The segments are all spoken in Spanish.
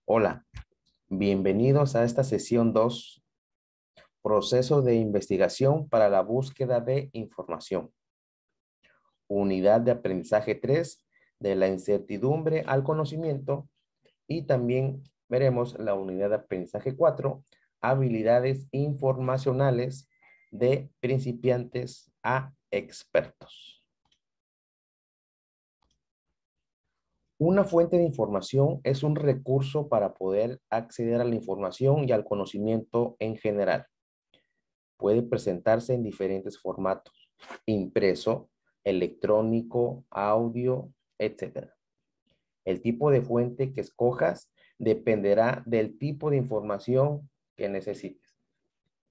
Hola, bienvenidos a esta sesión 2, proceso de investigación para la búsqueda de información. Unidad de aprendizaje 3, de la incertidumbre al conocimiento. Y también veremos la unidad de aprendizaje 4, habilidades informacionales de principiantes a expertos. Una fuente de información es un recurso para poder acceder a la información y al conocimiento en general. Puede presentarse en diferentes formatos: impreso, electrónico, audio, etc. El tipo de fuente que escojas dependerá del tipo de información que necesites.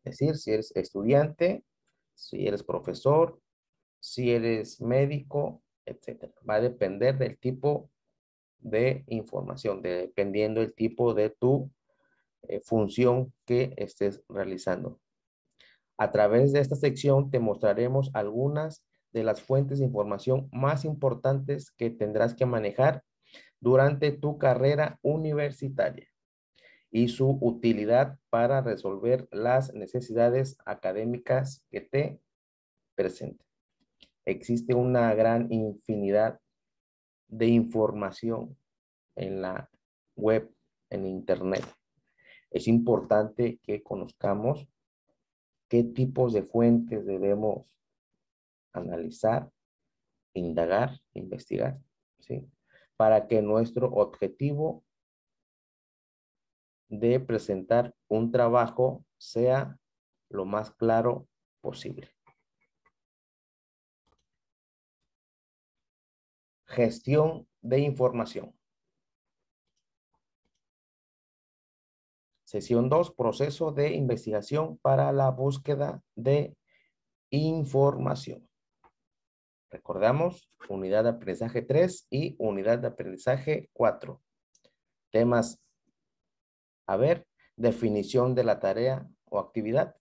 Es decir, si eres estudiante, si eres profesor, si eres médico, etc. Va a depender del tipo de información, dependiendo del tipo de tu función que estés realizando. A través de esta sección te mostraremos algunas de las fuentes de información más importantes que tendrás que manejar durante tu carrera universitaria y su utilidad para resolver las necesidades académicas que te presenten. Existe una gran infinidad de información en la web, en internet. Es importante que conozcamos qué tipos de fuentes debemos analizar, indagar, investigar, ¿sí? Para que nuestro objetivo de presentar un trabajo sea lo más claro posible. Gestión de información. Sesión 2, proceso de investigación para la búsqueda de información. Recordamos, unidad de aprendizaje 3 y unidad de aprendizaje 4. Temas a ver: definición de la tarea o actividad.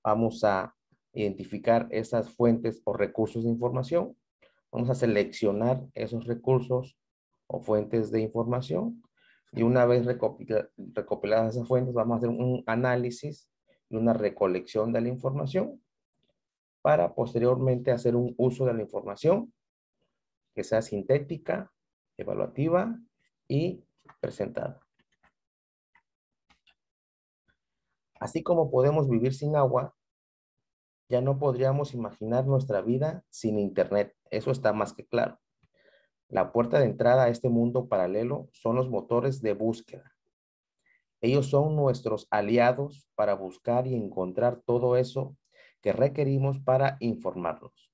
Vamos a identificar esas fuentes o recursos de información. Vamos a seleccionar esos recursos o fuentes de información. Y una vez recopiladas esas fuentes, vamos a hacer un análisis y una recolección de la información para posteriormente hacer un uso de la información que sea sintética, evaluativa y presentada. Así como podemos vivir sin agua, ya no podríamos imaginar nuestra vida sin Internet. Eso está más que claro. La puerta de entrada a este mundo paralelo son los motores de búsqueda. Ellos son nuestros aliados para buscar y encontrar todo eso que requerimos para informarnos,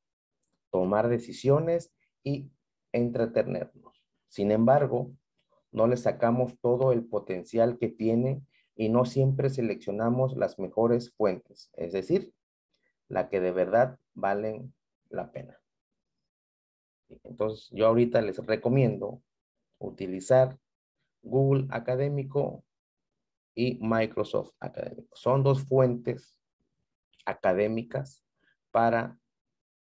tomar decisiones y entretenernos. Sin embargo, no le sacamos todo el potencial que tiene y no siempre seleccionamos las mejores fuentes, es decir, la que de verdad valen la pena. Entonces, yo ahorita les recomiendo utilizar Google Académico y Microsoft Académico. Son dos fuentes académicas para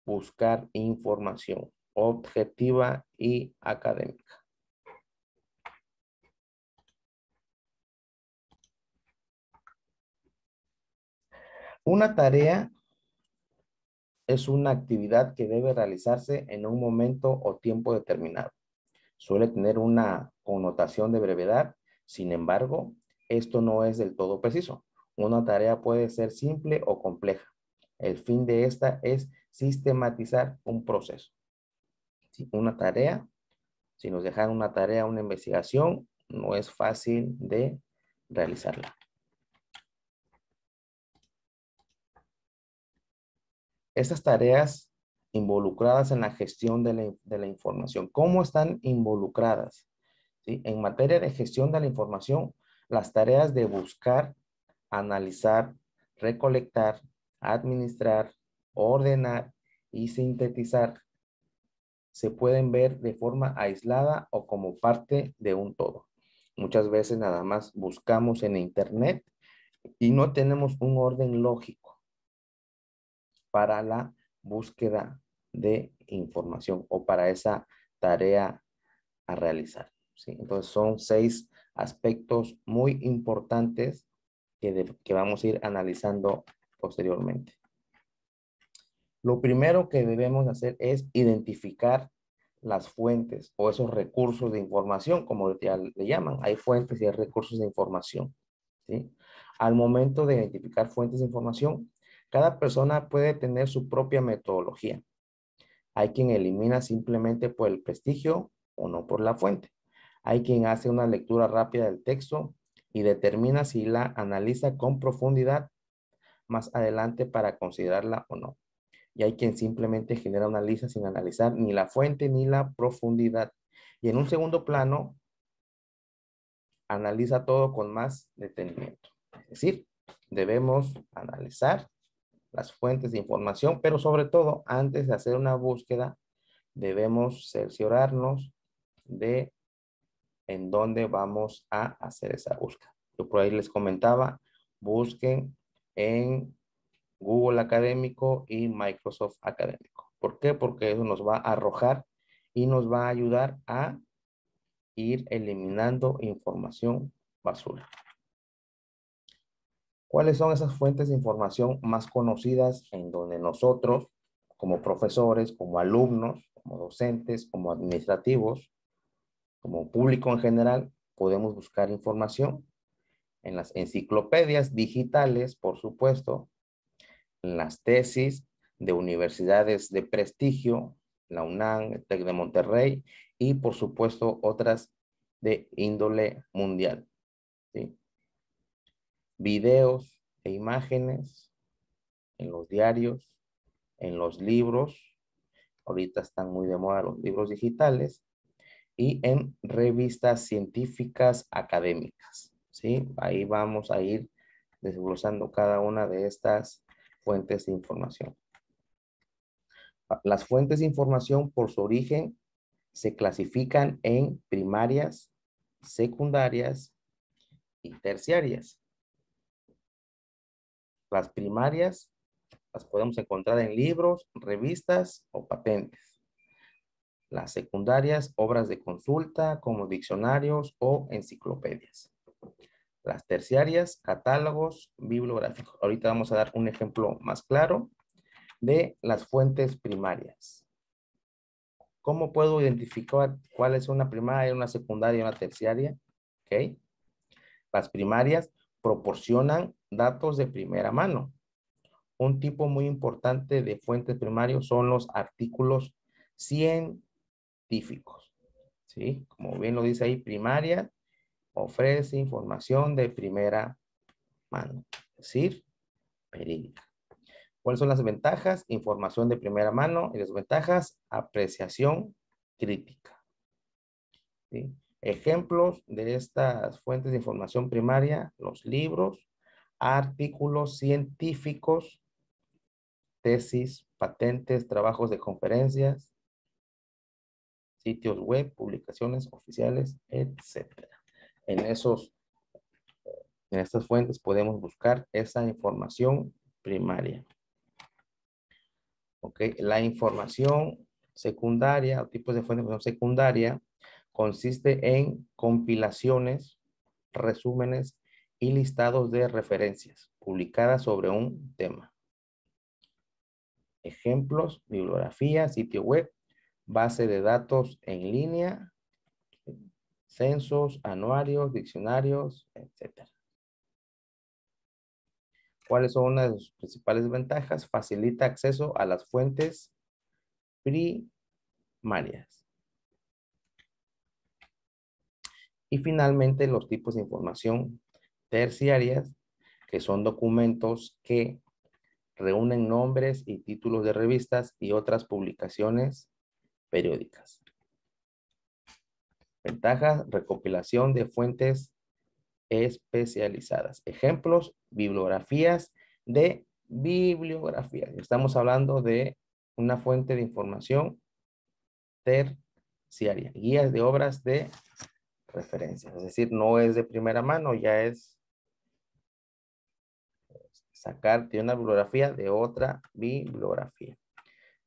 buscar información objetiva y académica. Una tarea es una actividad que debe realizarse en un momento o tiempo determinado. Suele tener una connotación de brevedad. Sin embargo, esto no es del todo preciso. Una tarea puede ser simple o compleja. El fin de esta es sistematizar un proceso. Si una tarea, si nos dejan una tarea, una investigación, no es fácil de realizarla. Estas tareas involucradas en la gestión de la información, ¿cómo están involucradas? ¿Sí? En materia de gestión de la información, las tareas de buscar, analizar, recolectar, administrar, ordenar y sintetizar se pueden ver de forma aislada o como parte de un todo. Muchas veces nada más buscamos en internet y no tenemos un orden lógico para la búsqueda de información o para esa tarea a realizar. ¿sí? Entonces son 6 aspectos muy importantes que vamos a ir analizando posteriormente. Lo primero que debemos hacer es identificar las fuentes o esos recursos de información, como ya le llaman. Hay fuentes y hay recursos de información, ¿sí? Al momento de identificar fuentes de información, cada persona puede tener su propia metodología. Hay quien elimina simplemente por el prestigio o no por la fuente. Hay quien hace una lectura rápida del texto y determina si la analiza con profundidad más adelante para considerarla o no. Y hay quien simplemente genera una lista sin analizar ni la fuente ni la profundidad. Y en un segundo plano, analiza todo con más detenimiento. Es decir, debemos analizar las fuentes de información, pero sobre todo, antes de hacer una búsqueda, debemos cerciorarnos de en dónde vamos a hacer esa búsqueda. Yo por ahí les comentaba, busquen en Google Académico y Microsoft Académico. ¿Por qué? Porque eso nos va a arrojar y nos va a ayudar a ir eliminando información basura. ¿Cuáles son esas fuentes de información más conocidas en donde nosotros, como profesores, como alumnos, como docentes, como administrativos, como público en general, podemos buscar información? En las enciclopedias digitales, por supuesto, en las tesis de universidades de prestigio, la UNAM, el TEC de Monterrey y por supuesto otras de índole mundial, ¿sí? Videos e imágenes en los diarios, en los libros, ahorita están muy de moda los libros digitales, y en revistas científicas académicas, ¿sí? Ahí vamos a ir desglosando cada una de estas fuentes de información. Las fuentes de información por su origen se clasifican en primarias, secundarias y terciarias. Las primarias las podemos encontrar en libros, revistas o patentes. Las secundarias, obras de consulta como diccionarios o enciclopedias. Las terciarias, catálogos bibliográficos. Ahorita vamos a dar un ejemplo más claro de las fuentes primarias. ¿Cómo puedo identificar cuál es una primaria, una secundaria y una terciaria? ¿Ok? Las primarias proporcionan datos de primera mano. Un tipo muy importante de fuentes primarios son los artículos científicos, ¿sí? Como bien lo dice ahí, primaria ofrece información de primera mano, es decir, verídica. ¿Cuáles son las ventajas? Información de primera mano y desventajas, apreciación crítica, ¿sí? Ejemplos de estas fuentes de información primaria, los libros, artículos científicos, tesis, patentes, trabajos de conferencias, sitios web, publicaciones oficiales, etc. En estas fuentes podemos buscar esa información primaria. ¿Ok? La información secundaria o tipos de fuentes de información secundaria consiste en compilaciones, resúmenes y listados de referencias publicadas sobre un tema. Ejemplos, bibliografía, sitio web, base de datos en línea, censos, anuarios, diccionarios, etc. ¿Cuáles son una de sus principales ventajas? Facilita acceso a las fuentes primarias. Y finalmente, los tipos de información terciarias, que son documentos que reúnen nombres y títulos de revistas y otras publicaciones periódicas. Ventajas, recopilación de fuentes especializadas. Ejemplos, bibliografías de bibliografía. Estamos hablando de una fuente de información terciaria. Guías de obras de referencia. Es decir, no es de primera mano, ya es sacar de una bibliografía de otra bibliografía.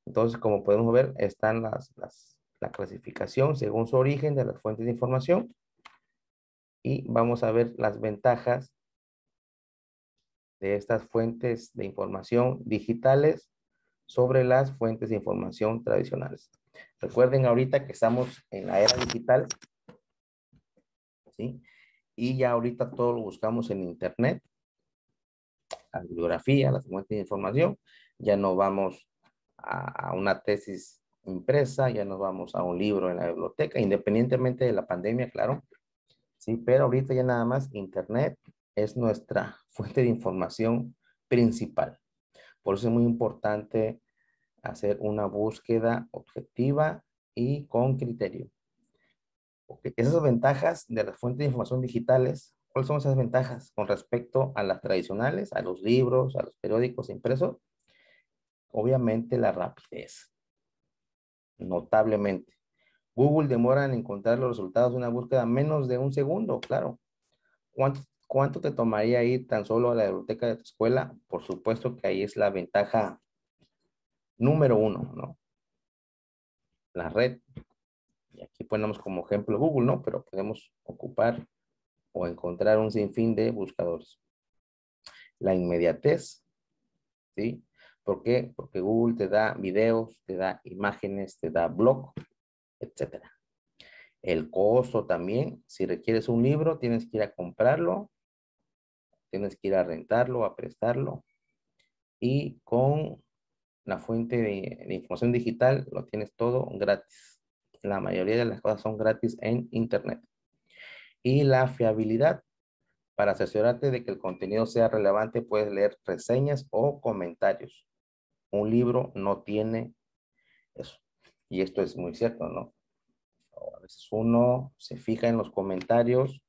Entonces, como podemos ver, están las la clasificación según su origen de las fuentes de información y vamos a ver las ventajas de estas fuentes de información digitales sobre las fuentes de información tradicionales. Recuerden ahorita que estamos en la era digital, ¿sí? Y ya ahorita todo lo buscamos en internet, la bibliografía, las fuentes de información. Ya no vamos a una tesis impresa, ya nos vamos a un libro en la biblioteca, independientemente de la pandemia, claro. Sí, pero ahorita ya nada más internet es nuestra fuente de información principal. Por eso es muy importante hacer una búsqueda objetiva y con criterio. Okay. Esas ventajas de las fuentes de información digitales, ¿cuáles son esas ventajas con respecto a las tradicionales, a los libros, a los periódicos impresos? Obviamente la rapidez, notablemente. Google demora en encontrar los resultados de una búsqueda menos de un segundo, claro. ¿Cuánto te tomaría ir tan solo a la biblioteca de tu escuela? Por supuesto que ahí es la ventaja número uno, ¿no? La red. Y aquí ponemos como ejemplo Google, ¿no? Pero podemos ocupar o encontrar un sinfín de buscadores. La inmediatez, ¿sí? ¿Por qué? Porque Google te da videos, te da imágenes, te da blog, etcétera. El costo también, si requieres un libro, tienes que ir a comprarlo, tienes que ir a rentarlo, a prestarlo. Y con la fuente de información digital lo tienes todo gratis. La mayoría de las cosas son gratis en internet. Y la fiabilidad. Para asesorarte de que el contenido sea relevante, puedes leer reseñas o comentarios. Un libro no tiene eso. Y esto es muy cierto, ¿no? A veces uno se fija en los comentarios,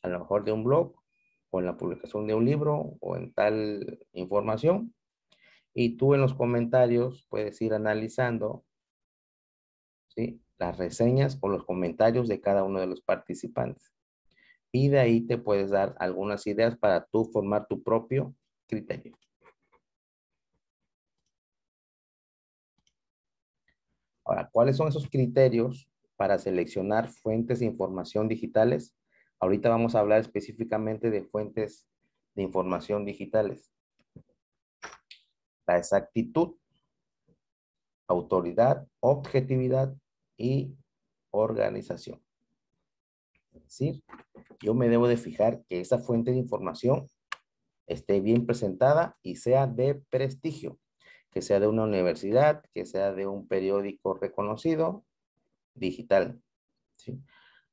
a lo mejor de un blog, o en la publicación de un libro, o en tal información, y tú en los comentarios puedes ir analizando, ¿sí?, las reseñas o los comentarios de cada uno de los participantes. Y de ahí te puedes dar algunas ideas para tú formar tu propio criterio. Ahora, ¿cuáles son esos criterios para seleccionar fuentes de información digitales? Ahorita vamos a hablar específicamente de fuentes de información digitales. La exactitud, autoridad, objetividad y organización. Es decir, yo me debo de fijar que esa fuente de información esté bien presentada y sea de prestigio, que sea de una universidad, que sea de un periódico reconocido, digital, ¿sí?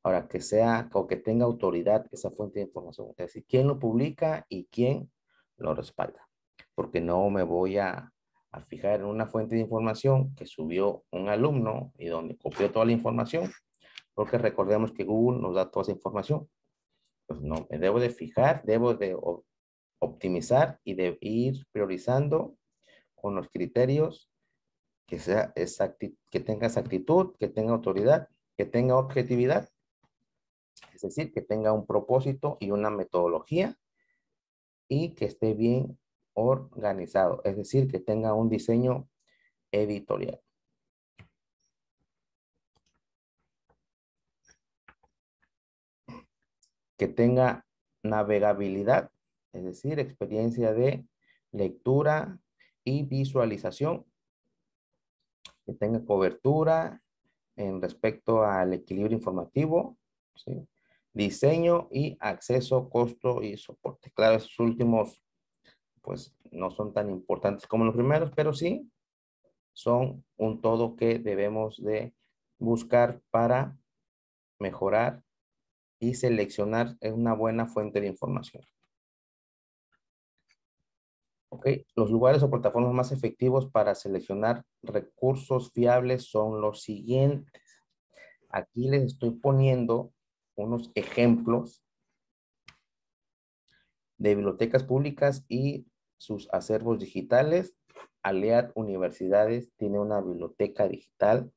Ahora, que sea o que tenga autoridad esa fuente de información, es decir, quién lo publica y quién lo respalda, porque no me voy a fijar en una fuente de información que subió un alumno y donde copió toda la información, porque recordemos que Google nos da toda esa información. Pues no, me debo de fijar, debo de optimizar y de ir priorizando con los criterios que sea que tenga exactitud, que tenga autoridad, que tenga objetividad, es decir, que tenga un propósito y una metodología y que esté bien organizado, es decir, que tenga un diseño editorial. Que tenga navegabilidad, es decir, experiencia de lectura y visualización, que tenga cobertura en respecto al equilibrio informativo, ¿sí? Diseño y acceso, costo y soporte. Claro, esos últimos pues no son tan importantes como los primeros, pero sí son un todo que debemos de buscar para mejorar y seleccionar una buena fuente de información. ¿Ok? Los lugares o plataformas más efectivos para seleccionar recursos fiables son los siguientes. Aquí les estoy poniendo unos ejemplos de bibliotecas públicas y sus acervos digitales. Aliad Universidades tiene una biblioteca digital,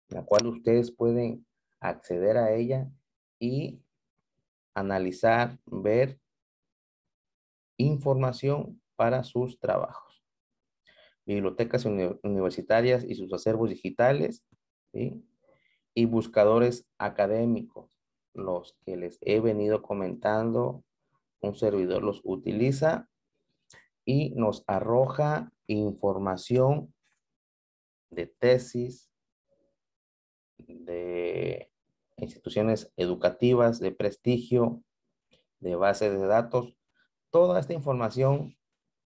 la cual ustedes pueden acceder a ella y analizar, ver información para sus trabajos. Bibliotecas universitarias y sus acervos digitales. ¿sí? Y buscadores académicos, los que les he venido comentando, un servidor los utiliza y nos arroja información de tesis, de instituciones educativas de prestigio, de bases de datos, toda esta información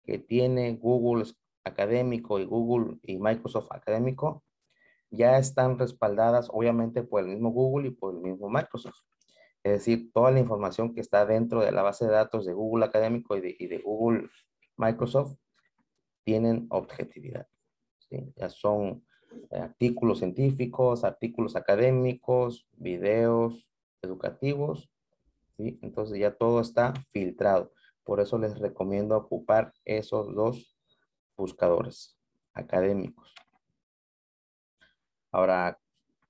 que tiene Google Académico y Google y Microsoft Académico ya están respaldadas obviamente por el mismo Google y por el mismo Microsoft. Es decir, toda la información que está dentro de la base de datos de Google Académico y de Google Microsoft tienen objetividad, ¿sí? Ya son artículos científicos, artículos académicos, videos educativos, ¿sí? Entonces ya todo está filtrado. Por eso les recomiendo ocupar esos dos buscadores académicos. Ahora,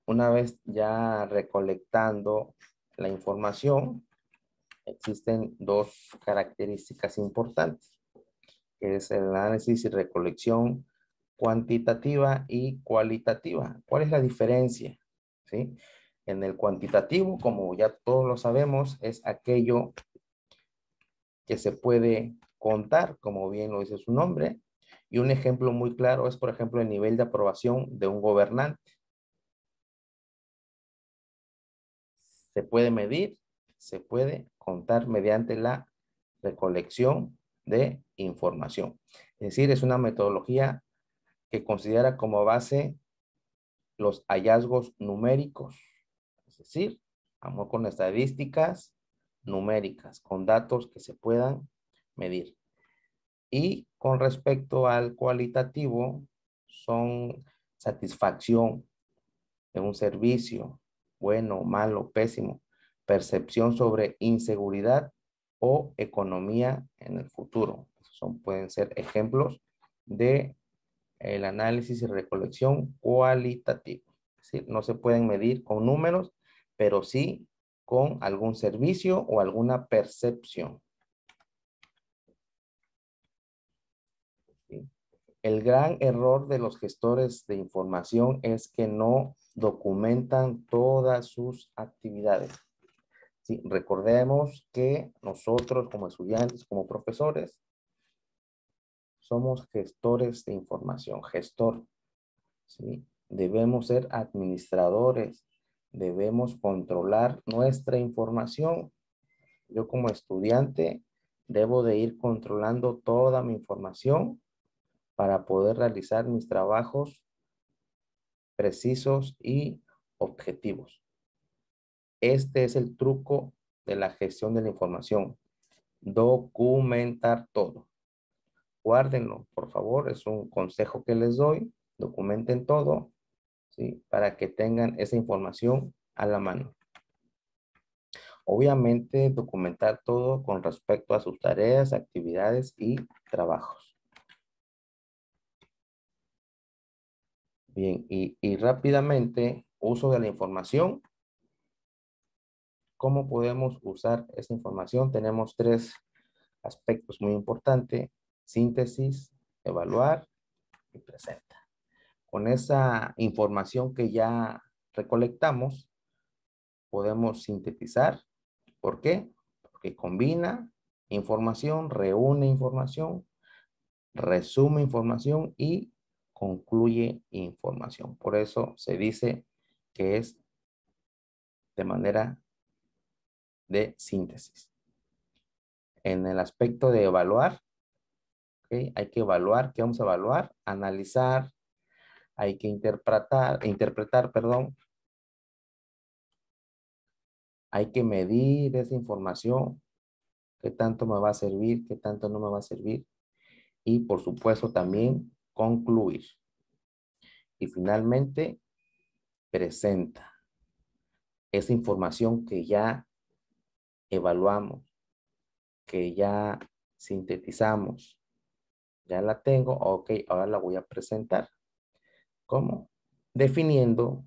una vez ya recolectando la información, existen dos características importantes, que es el análisis y recolección cuantitativa y cualitativa. ¿Cuál es la diferencia? ¿Sí? En el cuantitativo, como ya todos lo sabemos, es aquello que se puede contar, como bien lo dice su nombre. Y un ejemplo muy claro es, por ejemplo, el nivel de aprobación de un gobernante. Se puede medir, se puede contar mediante la recolección de información. Es decir, es una metodología que considera como base los hallazgos numéricos. Es decir, vamos con estadísticas numéricas, con datos que se puedan medir. Y con respecto al cualitativo, son satisfacción de un servicio, bueno, malo, pésimo, percepción sobre inseguridad o economía en el futuro. Pueden ser ejemplos de el análisis y recolección cualitativo. Es decir, no se pueden medir con números, pero sí con algún servicio o alguna percepción. ¿Sí? El gran error de los gestores de información es que no documentan todas sus actividades. Sí, recordemos que nosotros como estudiantes, como profesores, somos gestores de información, gestor, ¿sí? Debemos ser administradores, debemos controlar nuestra información. Yo como estudiante debo de ir controlando toda mi información para poder realizar mis trabajos precisos y objetivos. Este es el truco de la gestión de la información. Documentar todo. Guárdenlo, por favor, es un consejo que les doy. Documenten todo, ¿sí? Para que tengan esa información a la mano. Obviamente, documentar todo con respecto a sus tareas, actividades y trabajos. Bien, y rápidamente, uso de la información. ¿Cómo podemos usar esa información? Tenemos tres aspectos muy importantes: síntesis, evaluar y presenta. Con esa información que ya recolectamos, podemos sintetizar. ¿Por qué? Porque combina información, reúne información, resume información y concluye información. Por eso se dice que es de manera de síntesis. En el aspecto de evaluar, ¿okay? Hay que evaluar. ¿Qué vamos a evaluar? Analizar, hay que interpretar, perdón. Hay que medir esa información, qué tanto me va a servir, qué tanto no me va a servir. Y por supuesto también concluir. Y finalmente, presenta esa información que ya evaluamos, que ya sintetizamos. Ya la tengo, ok, ahora la voy a presentar. ¿Cómo? Definiendo,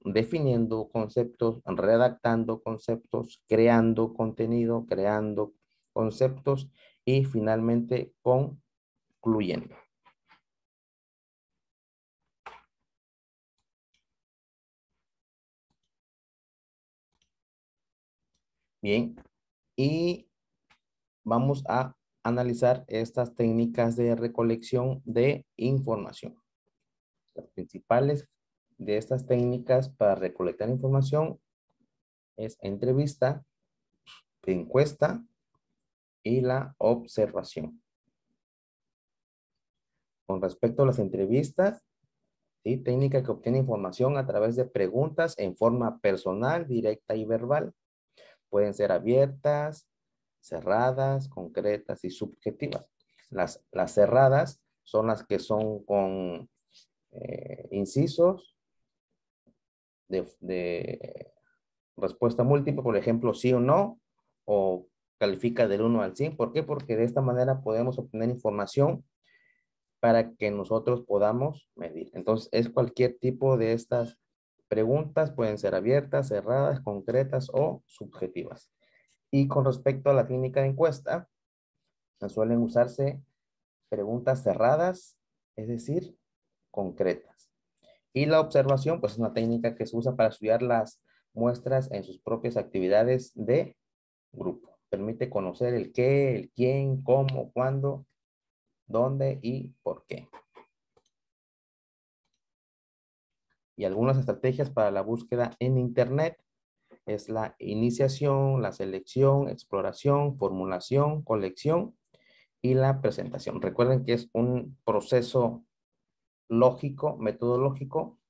definiendo conceptos, redactando conceptos, creando contenido, creando conceptos y finalmente concluyendo. Bien, y vamos a analizar estas técnicas de recolección de información. Las principales de estas técnicas para recolectar información es entrevista, encuesta y la observación. Con respecto a las entrevistas, ¿sí? Técnica que obtiene información a través de preguntas en forma personal, directa y verbal. Pueden ser abiertas, cerradas, concretas y subjetivas. Las cerradas son las que son con incisos de respuesta múltiple, por ejemplo, sí o no, o califica del 1 al 100. ¿Por qué? Porque de esta manera podemos obtener información para que nosotros podamos medir. Entonces, es cualquier tipo de estas preguntas, pueden ser abiertas, cerradas, concretas o subjetivas. Y con respecto a la técnica de encuesta, suelen usarse preguntas cerradas, es decir, concretas. Y la observación, pues es una técnica que se usa para estudiar las muestras en sus propias actividades de grupo. Permite conocer el qué, el quién, cómo, cuándo, dónde y por qué. Y algunas estrategias para la búsqueda en Internet es la iniciación, la selección, exploración, formulación, colección y la presentación. Recuerden que es un proceso lógico, metodológico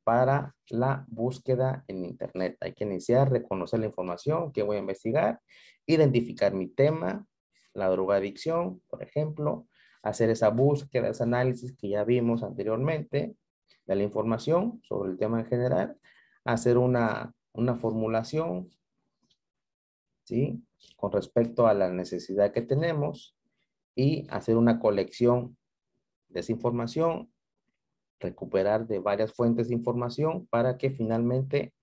para la búsqueda en Internet. Hay que iniciar, reconocer la información que voy a investigar, identificar mi tema, la drogadicción, por ejemplo, hacer esa búsqueda, ese análisis que ya vimos anteriormente de la información sobre el tema en general, hacer una formulación, ¿sí? Con respecto a la necesidad que tenemos y hacer una colección de esa información, recuperar de varias fuentes de información para que finalmente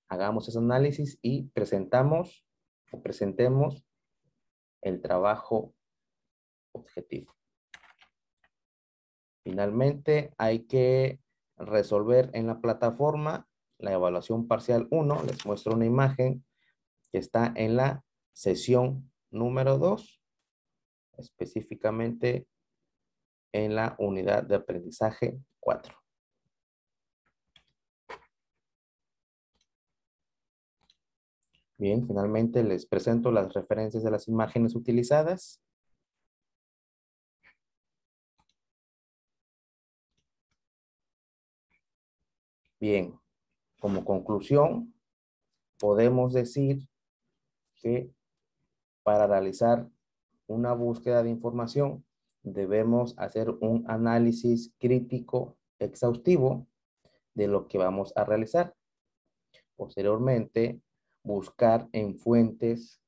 hagamos ese análisis y presentamos o presentemos el trabajo objetivo. Finalmente, hay que resolver en la plataforma la evaluación parcial 1. Les muestro una imagen que está en la sesión número 2, específicamente en la unidad de aprendizaje 4. Bien, finalmente les presento las referencias de las imágenes utilizadas. Bien, como conclusión, podemos decir que para realizar una búsqueda de información debemos hacer un análisis crítico exhaustivo de lo que vamos a realizar. Posteriormente, buscar en fuentes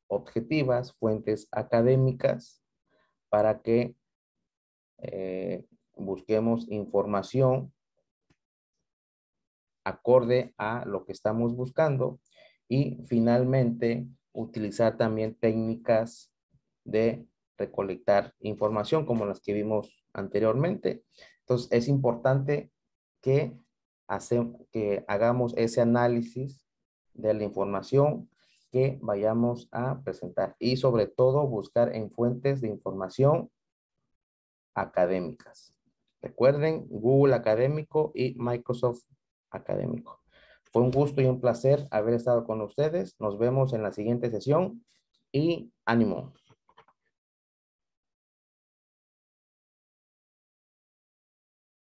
objetivas, fuentes académicas, para que busquemos información acorde a lo que estamos buscando y finalmente utilizar también técnicas de recolectar información como las que vimos anteriormente. Entonces es importante que, que hagamos ese análisis de la información que vayamos a presentar y sobre todo buscar en fuentes de información académicas. Recuerden, Google Académico y Microsoft Académico. Fue un gusto y un placer haber estado con ustedes. Nos vemos en la siguiente sesión y ánimo.